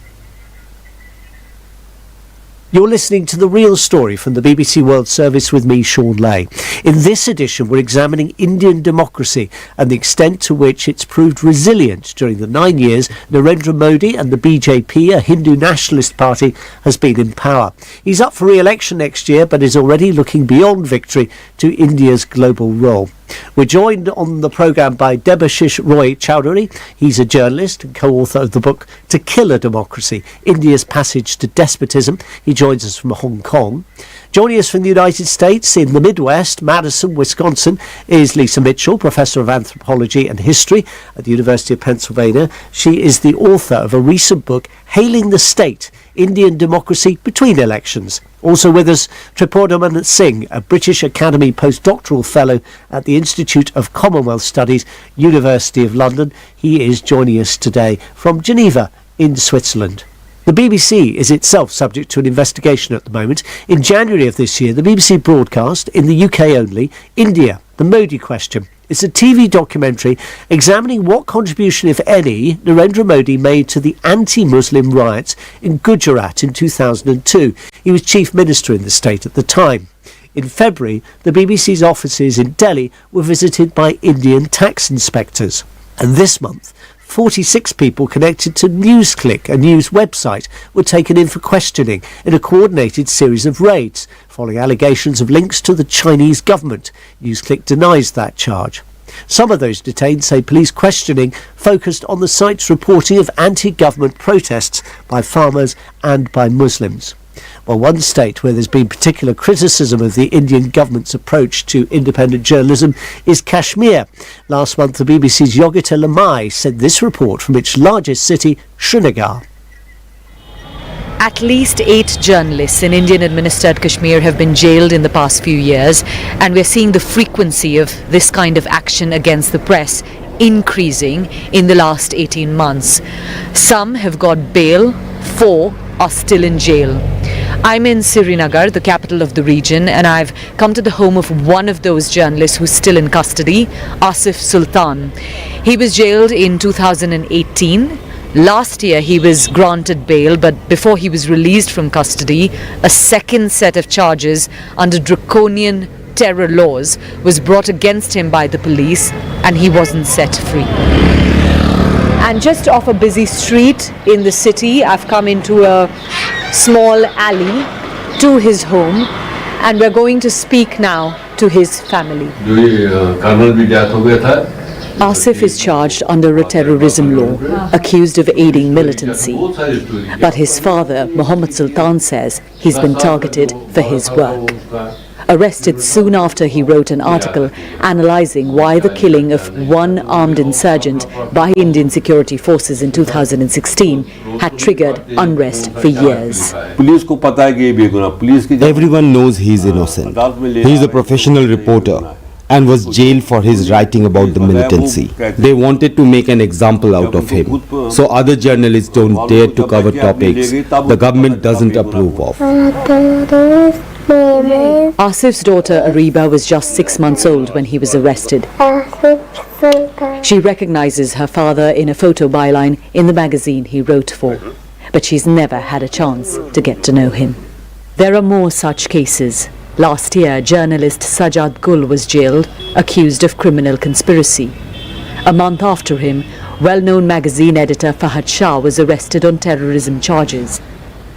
[SPEAKER 3] You're listening to The Real Story from the BBC World Service with me, Sean Lay. In this edition, we're examining Indian democracy and the extent to which it's proved resilient during the 9 years Narendra Modi and the BJP, a Hindu nationalist party, has been in power. He's up for re-election next year, but is already looking beyond victory to India's global role. We're joined on the programme by Debashish Roy Chowdhury. He's a journalist and co-author of the book To Kill a Democracy, India's Passage to Despotism. He joins us from Hong Kong. Joining us from the United States in the Midwest, Madison, Wisconsin, is Lisa Mitchell, Professor of Anthropology and History at the University of Pennsylvania. She is the author of a recent book, Hailing the State, Indian Democracy Between Elections. Also with us, Tripur Daman Singh, a British Academy postdoctoral fellow at the Institute of Commonwealth Studies, University of London. He is joining us today from Geneva in Switzerland. The BBC is itself subject to an investigation at the moment. In January of this year, the BBC broadcast, in the UK only, India, the Modi Question. It's a TV documentary examining what contribution, if any, Narendra Modi made to the anti-Muslim riots in Gujarat in 2002. He was Chief Minister in the state at the time. In February, the BBC's offices in Delhi were visited by Indian tax inspectors. And this month, 46 people connected to NewsClick, a news website, were taken in for questioning in a coordinated series of raids, following allegations of links to the Chinese government. NewsClick denies that charge. Some of those detained say police questioning focused on the site's reporting of anti-government protests by farmers and by Muslims. Well, one state where there's been particular criticism of the Indian government's approach to independent journalism is Kashmir. Last month, the BBC's Yogita Lamai said this report from its largest city, Srinagar.
[SPEAKER 2] At least 8 journalists in Indian-administered Kashmir have been jailed in the past few years, and we're seeing the frequency of this kind of action against the press increasing in the last 18 months. Some have got bail, 4 are still in jail. I'm in Srinagar, the capital of the region, and I've come to the home of one of those journalists who's still in custody, Asif Sultan. He was jailed in 2018. Last year he was granted bail, but before he was released from custody, a second set of charges under draconian terror laws was brought against him by the police, and he wasn't set free. And just off a busy street in the city, I've come into a small alley to his home, and we're going to speak now to his family. Asif is charged under a terrorism law, accused of aiding militancy. But his father, Mohammed Sultan, says he's been targeted for his work. Arrested soon after he wrote an article analysing why the killing of one armed insurgent by Indian security forces in 2016 had triggered unrest for years.
[SPEAKER 22] Everyone knows he's innocent. He's a professional reporter and was jailed for his writing about the militancy. They wanted to make an example out of him, so other journalists don't dare to cover topics the government doesn't approve of.
[SPEAKER 2] Asif's daughter Ariba was just 6 months old when he was arrested. She recognizes her father in a photo byline in the magazine he wrote for, but she's never had a chance to get to know him. There are more such cases. Last year, journalist Sajad Gul was jailed, accused of criminal conspiracy. A month after him, well-known magazine editor Fahad Shah was arrested on terrorism charges,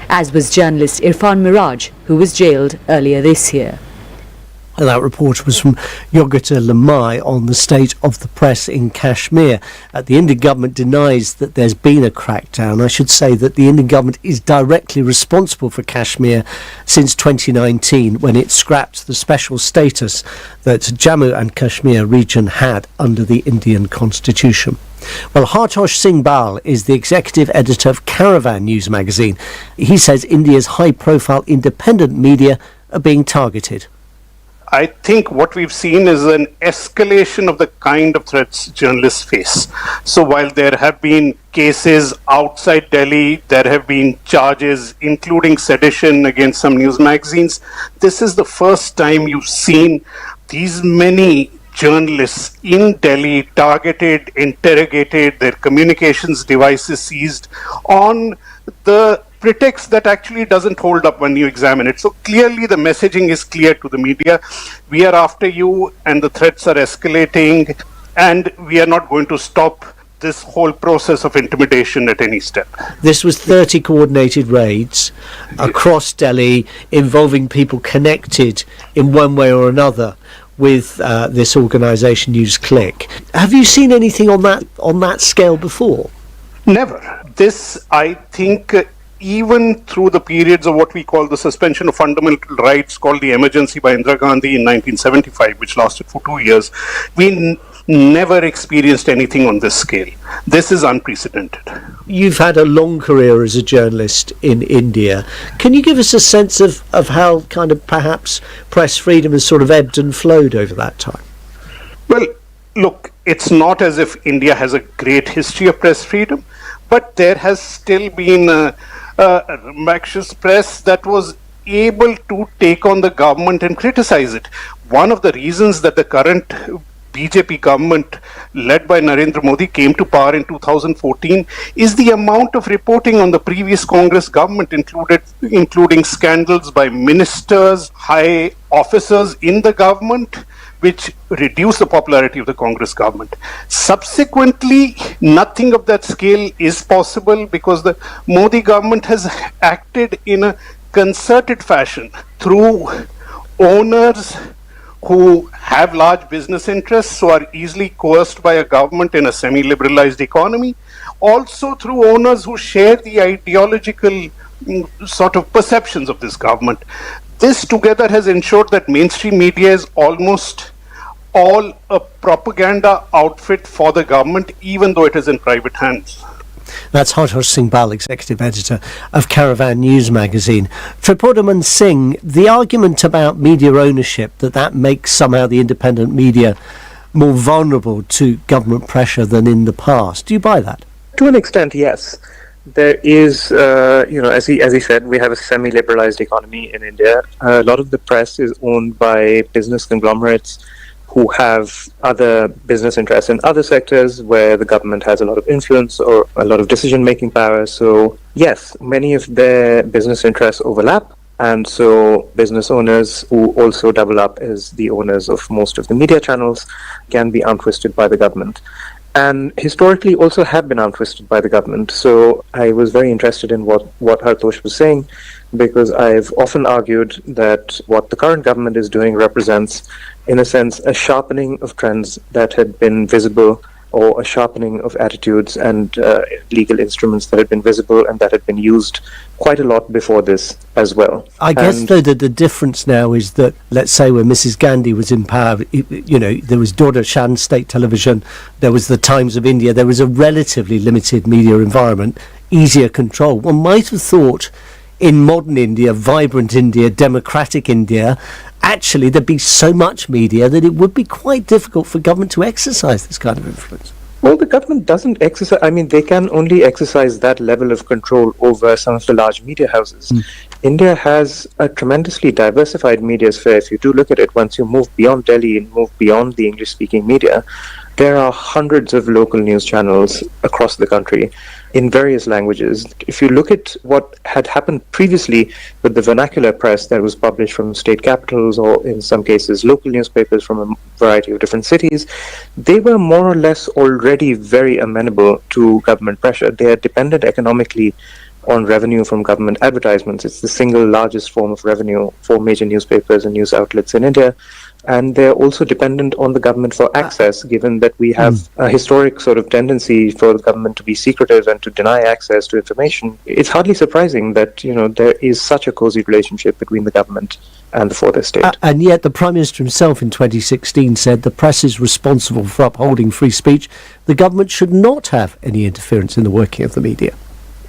[SPEAKER 2] as was journalist Irfan Miraj, who was jailed earlier this year.
[SPEAKER 3] And that report was from Yogita Lamai on the state of the press in Kashmir. The Indian government denies that there's been a crackdown. I should say that the Indian government is directly responsible for Kashmir since 2019, when it scrapped the special status that Jammu and Kashmir region had under the Indian constitution. Well, Hartosh Singh Bal is the executive editor of Caravan News magazine. He says India's high-profile independent media are being targeted.
[SPEAKER 12] I think what we've seen is an escalation of the kind of threats journalists face. So while there have been cases outside Delhi, there have been charges including sedition against some news magazines. This is the first time you've seen these many journalists in Delhi targeted, interrogated, their communications devices seized on the pretext that actually doesn't hold up when you examine it. So clearly the messaging is clear to the media. We are after you and the threats are escalating, and we are not going to stop this whole process of intimidation at any step.
[SPEAKER 3] This was 30 coordinated raids across Delhi involving people connected in one way or another with this organisation NewsClick. Have you seen anything on that scale before?
[SPEAKER 12] Never. This, I think, even through the periods of what we call the suspension of fundamental rights, called the emergency by Indira Gandhi in 1975, which lasted for 2 years, we never experienced anything on this scale. This is unprecedented.
[SPEAKER 3] You've had a long career as a journalist in India. Can you give us a sense of how kind of perhaps press freedom has sort of ebbed and flowed over that time?
[SPEAKER 12] Well, look, it's not as if India has a great history of press freedom, but there has still been rambunctious press that was able to take on the government and criticize it. One of the reasons that the current BJP government led by Narendra Modi came to power in 2014 is the amount of reporting on the previous Congress government, including scandals by ministers, high officers in the government, which reduced the popularity of the Congress government. Subsequently, nothing of that scale is possible because the Modi government has acted in a concerted fashion through owners who have large business interests, who are easily coerced by a government in a semi-liberalized economy, also through owners who share the ideological sort of perceptions of this government. This together has ensured that mainstream media is almost all a propaganda outfit for the government, even though it is in private hands.
[SPEAKER 3] That's Hartosh Singh Bal, Executive Editor of Caravan News magazine. Tripodaman Singh, the argument about media ownership, that makes somehow the independent media more vulnerable to government pressure than in the past. Do you buy that?
[SPEAKER 16] To an extent, yes. There is, as he said, we have a semi-liberalized economy in India. A lot of the press is owned by business conglomerates who have other business interests in other sectors where the government has a lot of influence or a lot of decision-making power. So, yes, many of their business interests overlap. And so business owners who also double up as the owners of most of the media channels can be arm-twisted by the government. And historically also have been arm-twisted by the government. So I was very interested in what Hartosh was saying, because I've often argued that what the current government is doing represents, in a sense, a sharpening of trends that had been visible, or a sharpening of attitudes and legal instruments that had been visible and that had been used quite a lot before this as well.
[SPEAKER 3] I guess, though, that the difference now is that, let's say, when Mrs. Gandhi was in power, there was Doordarshan State Television, there was the Times of India, there was a relatively limited media environment, easier control. One might have thought in modern India, vibrant India, democratic India, actually there'd be so much media that it would be quite difficult for government to exercise this kind of influence.
[SPEAKER 16] Well, the government doesn't exercise, they can only exercise that level of control over some of the large media houses. India has a tremendously diversified media sphere. If you do look at it, once you move beyond Delhi and move beyond the English-speaking media, there are hundreds of local news channels across the country in various languages. If you look at what had happened previously with the vernacular press that was published from state capitals, or in some cases local newspapers from a variety of different cities, they were more or less already very amenable to government pressure. They are dependent economically on revenue from government advertisements. It's the single largest form of revenue for major newspapers and news outlets in India. And they're also dependent on the government for access, given that we have a historic sort of tendency for the government to be secretive and to deny access to information. It's hardly surprising that, there is such a cozy relationship between the government and the fourth estate.
[SPEAKER 3] And yet the Prime Minister himself in 2016 said the press is responsible for upholding free speech. The government should not have any interference in the working of the media.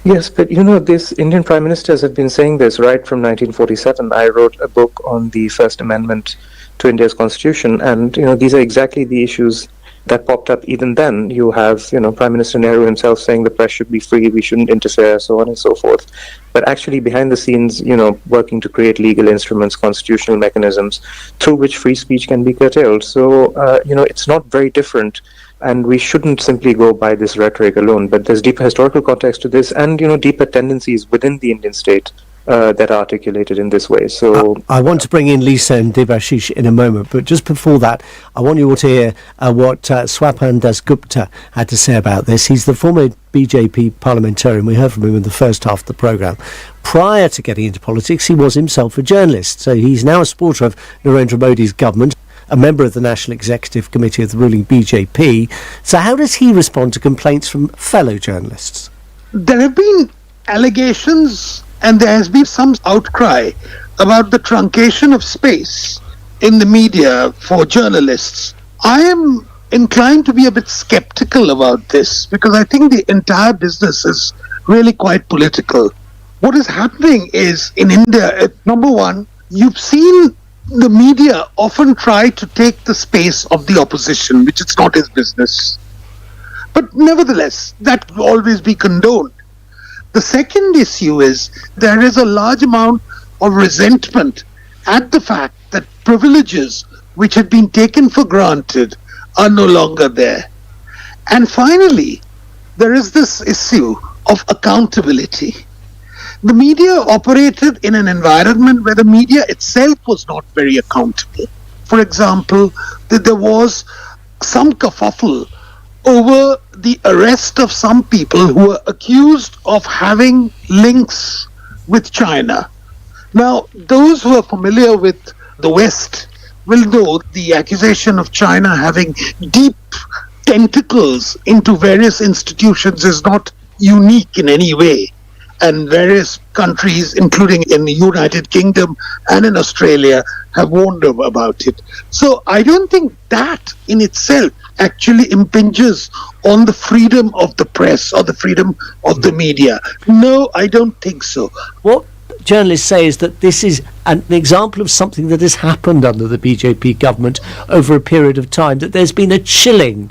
[SPEAKER 16] Yes, but these Indian Prime Ministers have been saying this right from 1947. I wrote a book on the First Amendment to India's Constitution, and these are exactly the issues that popped up even then. You have Prime Minister Nehru himself saying the press should be free, we shouldn't interfere, so on and so forth. But actually behind the scenes, working to create legal instruments, constitutional mechanisms through which free speech can be curtailed. So it's not very different, and we shouldn't simply go by this rhetoric alone. But there's deeper historical context to this, and deeper tendencies within the Indian state that are articulated in this way. So
[SPEAKER 3] I want to bring in Lisa and Debashish in a moment, but just before that, I want you all to hear what Swapan Dasgupta had to say about this. He's the former BJP parliamentarian. We heard from him in the first half of the programme. Prior to getting into politics, he was himself a journalist, so he's now a supporter of Narendra Modi's government, a member of the National Executive Committee of the ruling BJP. So how does he respond to complaints from fellow journalists?
[SPEAKER 13] There have been allegations and there has been some outcry about the truncation of space in the media for journalists. I am inclined to be a bit skeptical about this because I think the entire business is really quite political. What is happening is in India, number one, you've seen the media often try to take the space of the opposition, which is not his business. But nevertheless, that will always be condoned. The second issue is there is a large amount of resentment at the fact that privileges which had been taken for granted are no longer there. And finally, there is this issue of accountability. The media operated in an environment where the media itself was not very accountable. For example, there was some kerfuffle over the arrest of some people who were accused of having links with China. Now, those who are familiar with the West will know the accusation of China having deep tentacles into various institutions is not unique in any way. And various countries, including in the United Kingdom and in Australia, have warned about it. So I don't think that in itself actually impinges on the freedom of the press or the freedom of the media. No, I don't think so.
[SPEAKER 3] What journalists say is that this is an example of something that has happened under the BJP government over a period of time, that there's been a chilling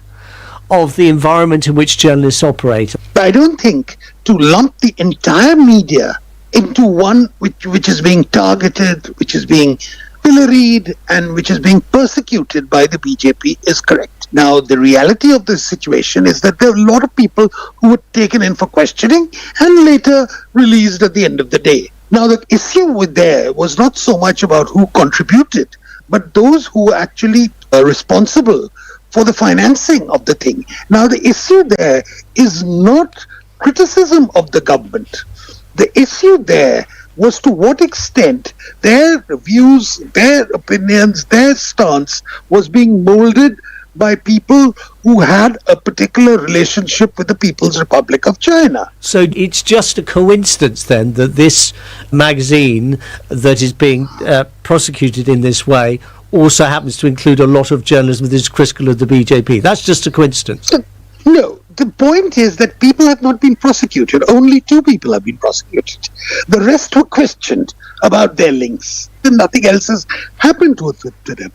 [SPEAKER 3] of the environment in which journalists operate.
[SPEAKER 13] I don't think to lump the entire media into one which is being targeted, which is being pilloried, and which is being persecuted by the BJP is correct. Now, the reality of the situation is that there are a lot of people who were taken in for questioning and later released at the end of the day. Now, the issue with there was not so much about who contributed, but those who were actually responsible for the financing of the thing. Now, the issue there is not criticism of the government. The issue there was to what extent their views, their opinions, their stance was being molded by people who had a particular relationship with the People's Republic of China.
[SPEAKER 3] So it's just a coincidence then that this magazine that is being prosecuted in this way also happens to include a lot of journalism that is critical of the BJP. That's just a coincidence.
[SPEAKER 13] No, the point is that people have not been prosecuted. Only 2 people have been prosecuted. The rest were questioned about their links. And nothing else has happened to them.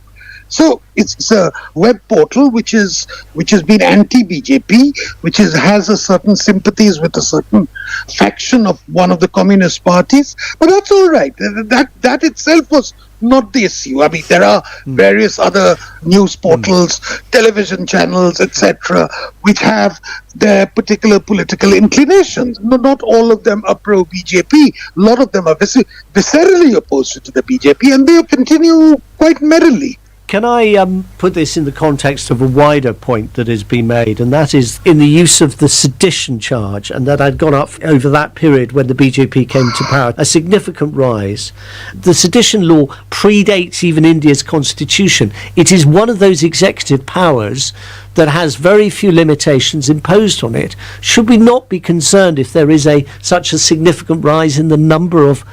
[SPEAKER 13] So it's a web portal which has been anti-BJP, which has a certain sympathies with a certain faction of one of the communist parties. But that's all right. That itself was not the issue. I mean, there are various other news portals, television channels, etc., which have their particular political inclinations. Not all of them are pro-BJP. A lot of them are viscerally opposed to the BJP, and they continue quite merrily.
[SPEAKER 3] Can I put this in the context of a wider point that has been made, and that is in the use of the sedition charge, and that had gone up over that period when the BJP came to power, a significant rise. The sedition law predates even India's constitution. It is one of those executive powers that has very few limitations imposed on it. Should we not be concerned if there is such a significant rise in the number of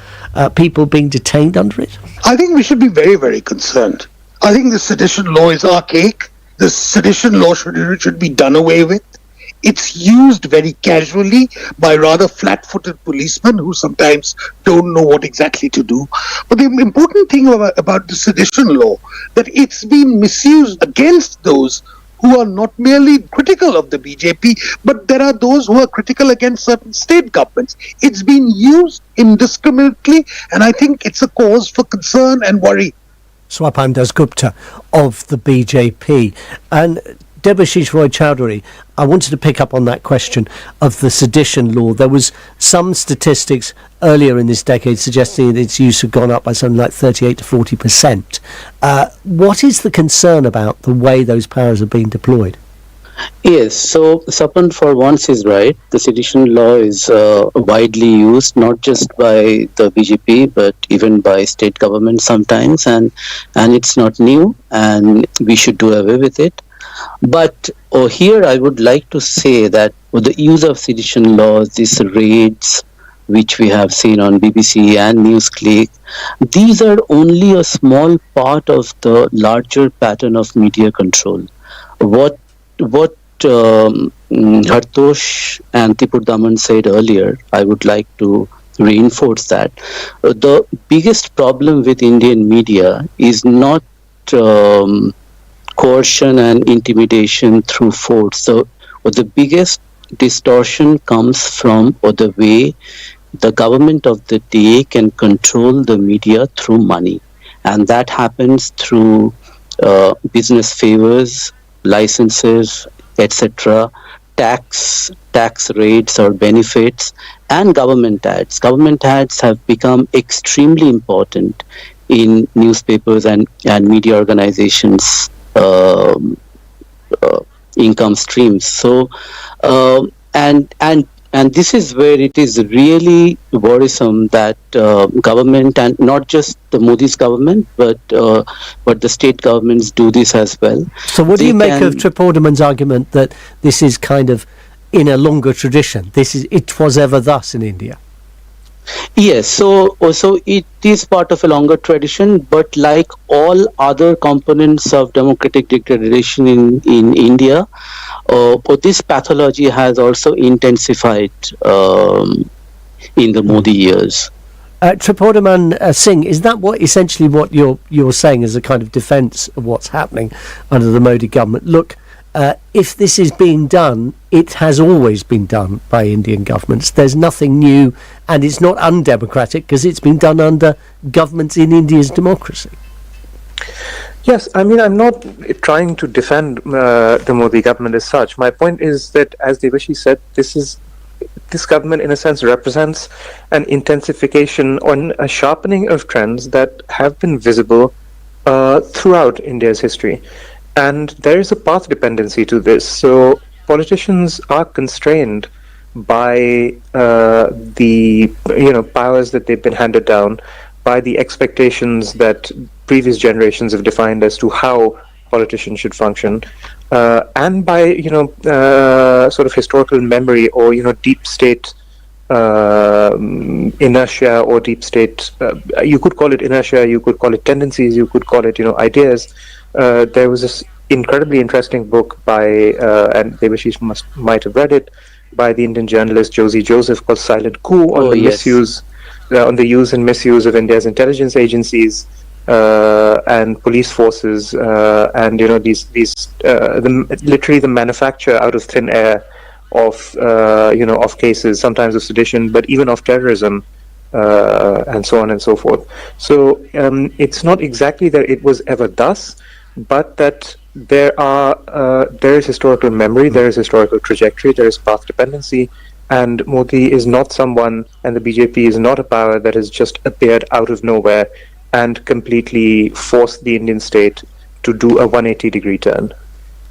[SPEAKER 3] people being detained under it?
[SPEAKER 13] I think we should be very, very concerned. I think the sedition law is archaic. The sedition law should be done away with. It's used very casually by rather flat-footed policemen who sometimes don't know what exactly to do. But the important thing about the sedition law, that it's been misused against those who are not merely critical of the BJP, but there are those who are critical against certain state governments. It's been used indiscriminately, and I think it's a cause for concern and worry.
[SPEAKER 3] Swapam Dasgupta of the BJP. And Debashish Roy Chowdhury, I wanted to pick up on that question of the sedition law. There was some statistics earlier in this decade suggesting that its use had gone up by something like 38 to 40%. What is the concern about the way those powers are being deployed?
[SPEAKER 15] Yes, so Sapan for once is right. The sedition law is widely used, not just by the BJP, but even by state governments sometimes, and it's not new, and we should do away with it. But here I would like to say that the use of sedition laws, these raids, which we have seen on BBC and NewsClick, these are only a small part of the larger pattern of media control. What Hartosh and Tipurdaman said earlier, I would like to reinforce that. The biggest problem with Indian media is not coercion and intimidation through force. So the biggest distortion comes from the way the government of the day can control the media through money. And that happens through business favors, licenses, etc., tax rates or benefits, and government ads. Government ads have become extremely important in newspapers and media organizations' income streams. So, and this is where it is really worrisome that government, and not just the Modi's government, but the state governments do this as well.
[SPEAKER 3] So what do you make of Tripodhaman's argument that this is kind of in a longer tradition? It was ever thus in India.
[SPEAKER 15] Yes, so it is part of a longer tradition, but like all other components of democratic degradation in India, this pathology has also intensified in the Modi years.
[SPEAKER 3] Tripodhaman Singh, is that essentially what you're saying as a kind of defence of what's happening under the Modi government? Look, if this is being done, it has always been done by Indian governments. There's nothing new, and it's not undemocratic because it's been done under governments in India's democracy.
[SPEAKER 16] Yes, I mean, I'm not trying to defend the Modi government as such. My point is that, as Devashi said, this government, in a sense, represents an intensification or a sharpening of trends that have been visible throughout India's history. And there is a path dependency to this. So politicians are constrained by the powers that they've been handed down, by the expectations that previous generations have defined as to how politicians should function, and by sort of historical memory or deep state inertia or deep state. You could call it inertia, you could call it tendencies, you could call it ideas. There was this incredibly interesting book by, and Devashish might have read it, by the Indian journalist Josie Joseph, called Silent Coup, on misuse, on the use and misuse of India's intelligence agencies and police forces, and literally the manufacture out of thin air of cases, sometimes of sedition, but even of terrorism, and so on and so forth. So it's not exactly that it was ever thus, but that there is historical memory, there is historical trajectory, there is path dependency, and Modi is not someone, and the BJP is not a power that has just appeared out of nowhere and completely forced the Indian state to do a 180-degree turn.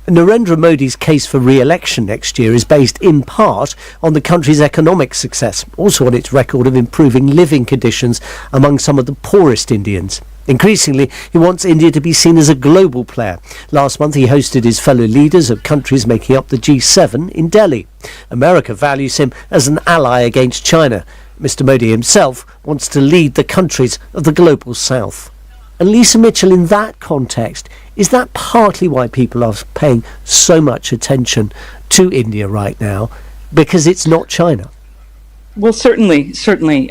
[SPEAKER 3] Narendra Modi's case for re-election next year is based in part on the country's economic success, also on its record of improving living conditions among some of the poorest Indians. Increasingly, he wants India to be seen as a global player. Last month he hosted his fellow leaders of countries making up the G7 in Delhi. America values him as an ally against China. Mr. Modi himself wants to lead the countries of the global south. And Lisa Mitchell, in that context, is that partly why people are paying so much attention to India right now? Because it's not China?
[SPEAKER 14] Well, certainly,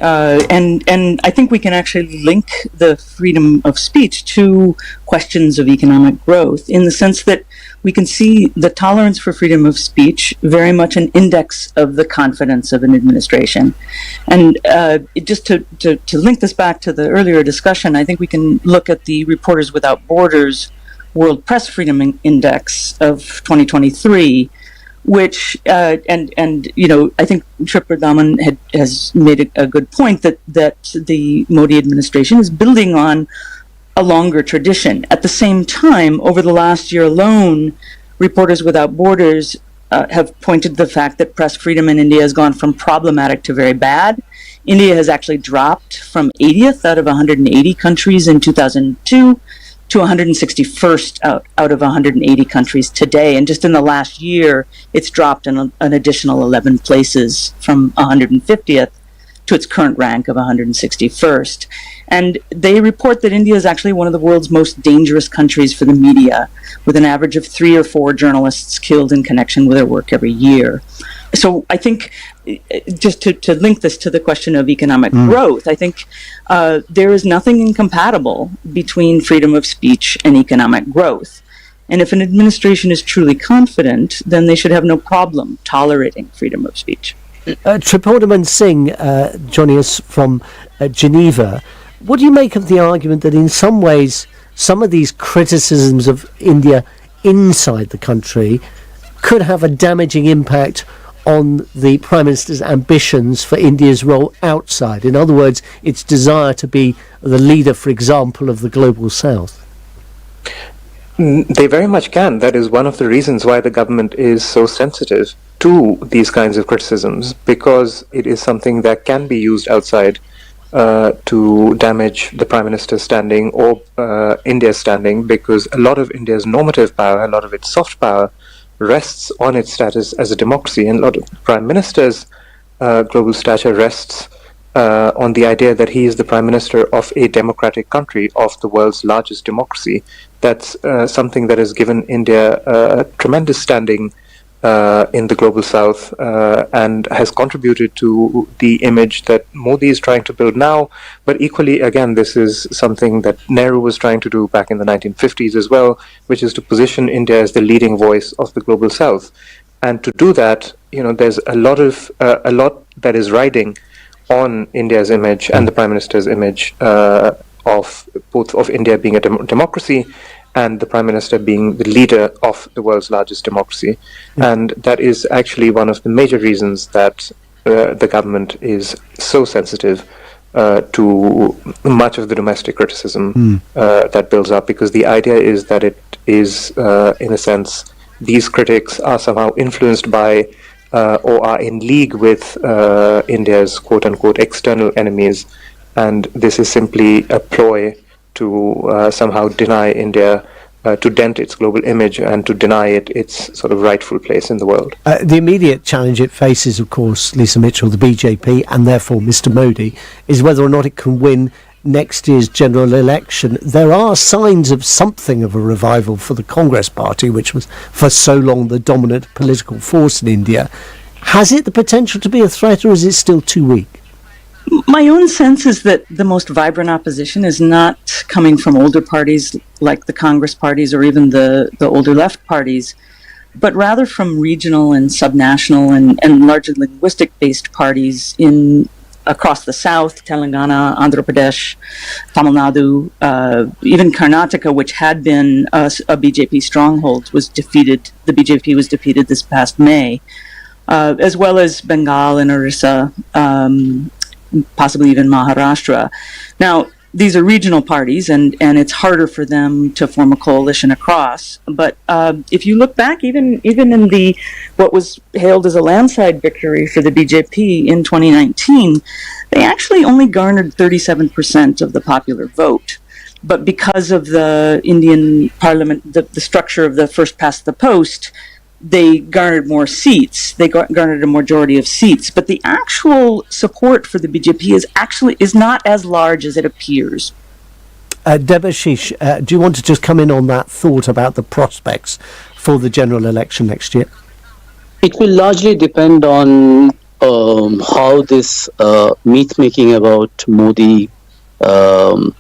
[SPEAKER 14] and I think we can actually link the freedom of speech to questions of economic growth, in the sense that we can see the tolerance for freedom of speech very much an index of the confidence of an administration. And just to link this back to the earlier discussion, I think we can look at the Reporters Without Borders World Press Freedom Index of 2023, which I think Tripodhaman has made a good point that the Modi administration is building on a longer tradition. At the same time, over the last year alone, Reporters Without Borders have pointed to the fact that press freedom in India has gone from problematic to very bad. India has actually dropped from 80th out of 180 countries in 2002 to 161st out of 180 countries today. And just in the last year, it's dropped an additional 11 places from 150th to its current rank of 161st. And they report that India is actually one of the world's most dangerous countries for the media, with an average of 3 or 4 journalists killed in connection with their work every year. So I think, just to link this to the question of economic growth, I think there is nothing incompatible between freedom of speech and economic growth. And if an administration is truly confident, then they should have no problem tolerating freedom of speech.
[SPEAKER 3] Tripodman Singh, joining us from Geneva, what do you make of the argument that in some ways some of these criticisms of India inside the country could have a damaging impact on the Prime Minister's ambitions for India's role outside? In other words, its desire to be the leader, for example, of the global south?
[SPEAKER 16] They very much can. That is one of the reasons why the government is so sensitive to these kinds of criticisms, because it is something that can be used outside to damage the Prime Minister's standing or India's standing, because a lot of India's normative power, a lot of its soft power, rests on its status as a democracy, and a lot of the Prime Minister's global stature rests on the idea that he is the Prime Minister of a democratic country, of the world's largest democracy. That's something that has given India a tremendous standing in the global south and has contributed to the image that Modi is trying to build now. But equally, again, this is something that Nehru was trying to do back in the 1950s as well, which is to position India as the leading voice of the global south. And to do that, there's a lot that is riding on India's image and the Prime Minister's image of both of India being a democracy and the Prime Minister being the leader of the world's largest democracy. And that is actually one of the major reasons that the government is so sensitive to much of the domestic criticism that builds up, because the idea is that it is, in a sense, these critics are somehow influenced by or are in league with India's quote-unquote external enemies, and this is simply a ploy to somehow deny India, to dent its global image and to deny it its sort of rightful place in the world.
[SPEAKER 3] The immediate challenge it faces, of course, Lisa Mitchell, the BJP, and therefore Mr. Modi, is whether or not it can win next year's general election. There are signs of something of a revival for the Congress party, which was for so long the dominant political force in India. Has it the potential to be a threat, or is it still too weak?
[SPEAKER 14] My own sense is that the most vibrant opposition is not coming from older parties like the Congress parties or even the older left parties, but rather from regional and subnational and largely linguistic-based parties across the south, Telangana, Andhra Pradesh, Tamil Nadu, even Karnataka, which had been a BJP stronghold, was defeated. The BJP was defeated this past May, as well as Bengal and Orissa, possibly even Maharashtra. Now, these are regional parties, and it's harder for them to form a coalition across. But if you look back, even in what was hailed as a landslide victory for the BJP in 2019, they actually only garnered 37% of the popular vote. But because of the Indian parliament, the structure of the first past the post, they garnered more seats. They garnered a majority of seats, but the actual support for the BJP is not as large as it appears.
[SPEAKER 3] Debashish, do you want to just come in on that thought about the prospects for the general election next year?
[SPEAKER 15] It will largely depend on how this myth-making about Modi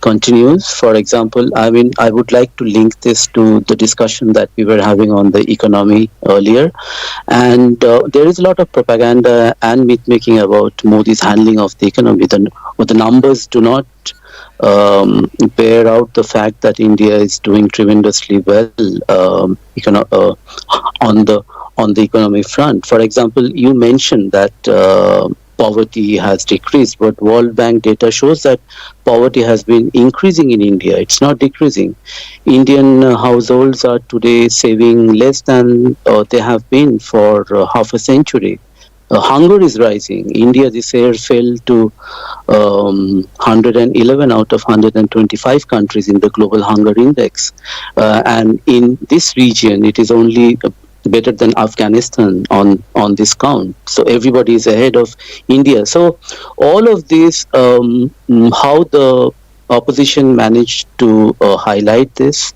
[SPEAKER 15] continues. For example, I would like to link this to the discussion that we were having on the economy earlier, and there is a lot of propaganda and myth-making about Modi's handling of the economy. The numbers do not bear out the fact that India is doing tremendously well on the economy front. For example, you mentioned that poverty has decreased, but World Bank data shows that poverty has been increasing in India. It's not decreasing. Indian households are today saving less than they have been for half a century. Hunger is rising. India this year fell to 111 out of 125 countries in the global hunger index. And in this region, it is only better than Afghanistan on this count. So everybody is ahead of India. So all of this, how the opposition managed to highlight this,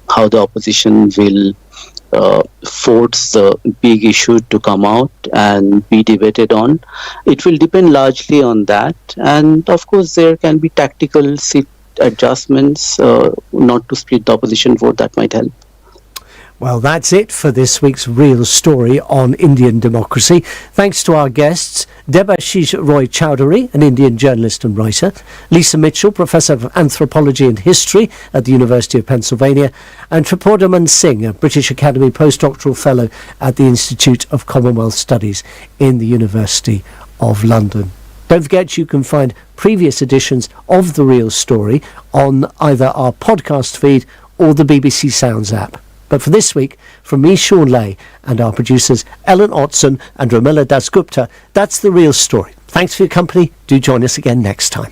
[SPEAKER 15] how the opposition will force the big issue to come out and be debated on, it will depend largely on that. And of course there can be tactical seat adjustments, not to split the opposition vote, that might help.
[SPEAKER 3] Well, that's it for this week's Real Story on Indian democracy. Thanks to our guests, Debashish Roy Chowdhury, an Indian journalist and writer, Lisa Mitchell, Professor of Anthropology and History at the University of Pennsylvania, and Tripurdaman Singh, a British Academy postdoctoral fellow at the Institute of Commonwealth Studies in the University of London. Don't forget you can find previous editions of The Real Story on either our podcast feed or the BBC Sounds app. But for this week, from me, Sean Lay, and our producers Ellen Otson and Ramila Dasgupta, that's The Real Story. Thanks for your company. Do join us again next time.